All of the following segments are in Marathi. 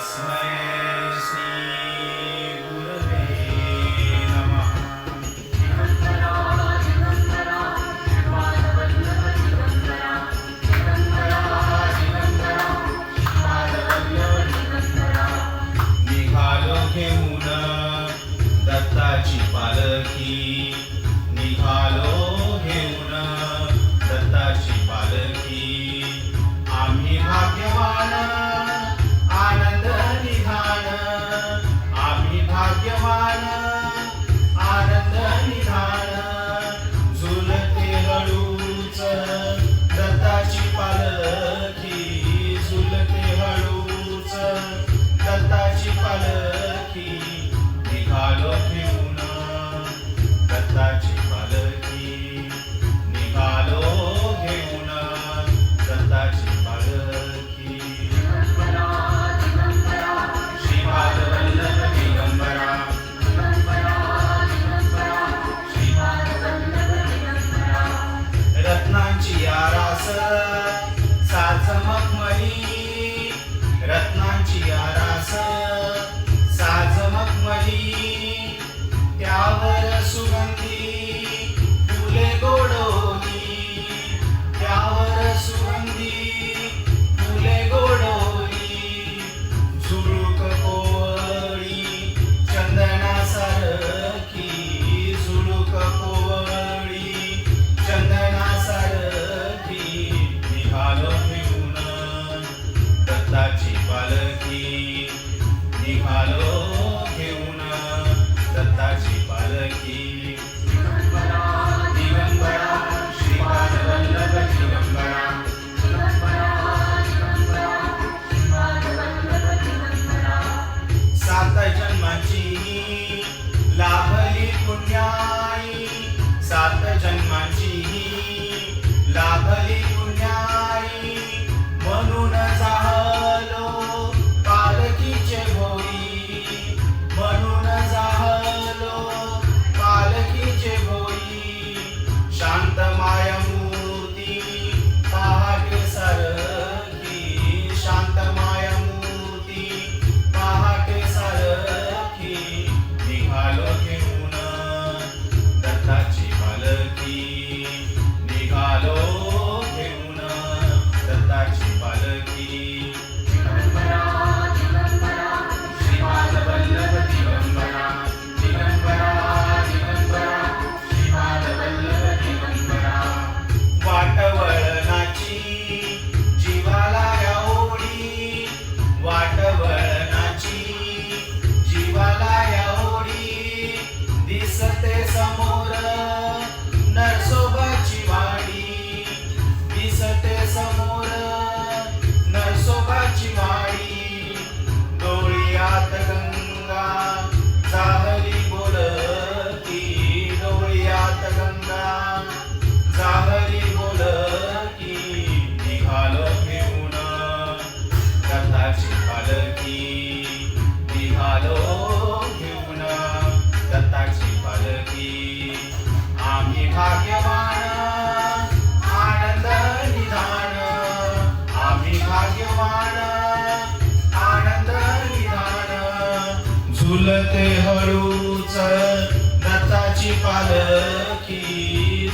तस्मै श्री गुरवे नमः. निघालो घेऊन दत्ताची पालखी, निघालो घेऊन दत्ताची पालखी. आम्ही भाग्यवान आनंद निधान, आम्ही भाग्यवान आनंद निधान. झुलते हळूच दत्ताची पालखी, झुलते हळूच दत्ताची पालखी. निघालो घेऊन दत्ताची पालखी, निघालो घेऊन दत्ताची पालखी. श्रीपाद वल्लभ दिगंबरा, रत्नांची आरास साज मखमली, रत्नांची आरास साज मखमली. त्यावर सुगंधी फुले गोडोली, त्यावर सुगंधी फुले गोडोली. झुळूक कोवळी चंदनासारखी, झुळूक कोवळी चंदनासारखी. निघालो घेऊन दत्ताची पालखी, निघालो घेऊन दत्ताची पालखी. दिगंबरा श्रीपाद वल्लभ दिगंबरा, सात जन्माची लाभली पुण्याई, सात जन्माची लाभली पुण्याई. म्हणून जाहलो पालखीचे भोई, म्हणून जाहलो पालखीचे भोई. शांत माया मूर्ती पहाटे सारखी, शांत माया मूर्ती पहाटे सारखी. निघालो घेऊन दत्ताची पालखी, निघालो घेऊन दत्ताची पालखी. श्रीपाद वल्लभ दिगंबरा, दिगंबरा दिगंबरा श्रीपाद वल्लभ दिगंबरा. वाटवळणाची जीवाला या ओढी, वाटवळणाची जीवाला या ओढी. दिसते समोर नरसोबाची वाडी, दिसते समोर नरसोबाची वाडी. डोळ्यात गंगा जाहली बोलती, डोळ्यात गंगा जाहली बोलती. निघालो घेऊन दत्ताची पालखी, निघालो घेऊन दत्ताची पालखी. आम्ही भाग्यवान आनंद निधान, आम्ही भाग्यवान आनंद निधान. झुलते हळूच दत्ताची पालखी,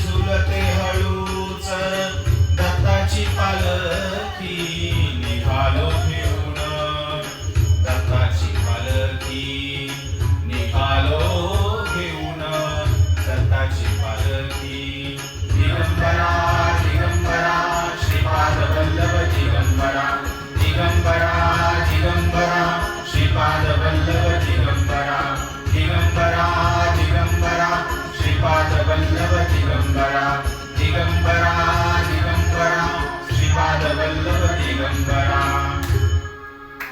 झुलते हळूच दत्ताची पालखी. निघालो घेऊन दत्ताची पालखी, निघालो घेऊन दत्ताची